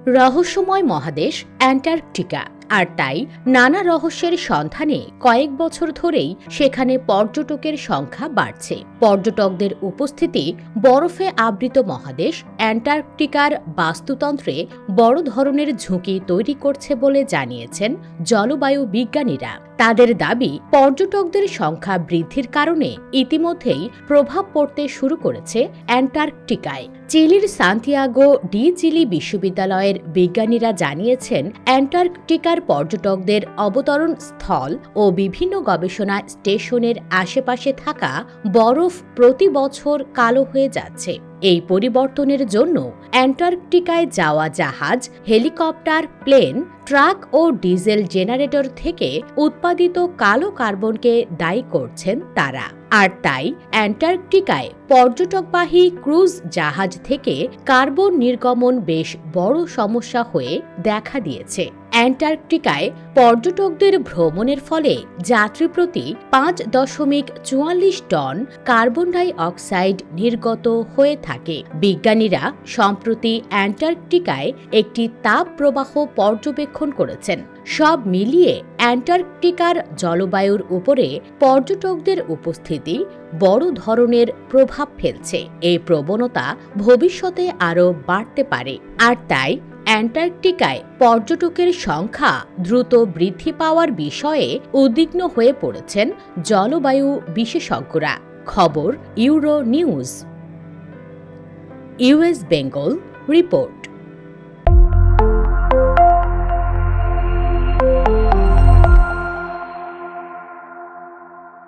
রহস্যময় মহাদেশ অ্যান্টার্কটিকা, আর তাই নানা রহস্যের সন্ধানে কয়েক বছর ধরেই সেখানে পর্যটকের সংখ্যা বাড়ছে। পর্যটকদের উপস্থিতি বরফে আবৃত মহাদেশ অ্যান্টার্কটিকার বাস্তুতন্ত্রে বড় ধরনের ঝুঁকি তৈরি করছে বলে জানিয়েছেন জলবায়ু বিজ্ঞানীরা। তাদের দাবি, পর্যটকদের সংখ্যা বৃদ্ধির কারণে ইতিমধ্যেই প্রভাব পড়তে শুরু করেছে অ্যান্টার্কটিকায়। চিলির সান্তিয়াগো ডি চিলি বিশ্ববিদ্যালয়ের বিজ্ঞানীরা জানিয়েছেন, অ্যান্টার্কটিকার পর্যটকদের অবতরণ স্থল ও বিভিন্ন গবেষণা স্টেশনের আশেপাশে থাকা বরফ প্রতি বছর কালো হয়ে যাচ্ছে। এই পরিবর্তনের জন্য অ্যান্টার্কটিকায় যাওয়া জাহাজ, হেলিকপ্টার, প্লেন, ট্রাক ও ডিজেল জেনারেটর থেকে উৎপাদিত কালো কার্বনকে দায়ী করছেন তারা। আর তাই অ্যান্টার্কটিকায় পর্যটকবাহী ক্রুজ জাহাজ থেকে কার্বন নির্গমন বেশ বড় সমস্যা হয়ে দেখা দিয়েছে। অ্যান্টার্কটিকায় পর্যটকদের ভ্রমণের ফলে যাত্রী প্রতি 5.44 টন কার্বন ডাই অক্সাইড নির্গত হয়ে থাকে। বিজ্ঞানীরা সম্প্রতি অ্যান্টার্কটিকায় একটি তাপ প্রবাহ পর্যবেক্ষণ করেছেন। সব মিলিয়ে অ্যান্টার্কটিকার জলবায়ুর উপরে পর্যটকদের উপস্থিতি বড় ধরনের প্রভাব ফেলছে। এই প্রবণতা ভবিষ্যতে আরও বাড়তে পারে। আর তাই অ্যান্টার্কটিকায় পর্যটকের সংখ্যা দ্রুত বৃদ্ধি পাওয়ার বিষয়ে উদ্বিগ্ন হয়ে পড়েছেন জলবায়ু বিশেষজ্ঞরা। খবর euro news. US Bengal report.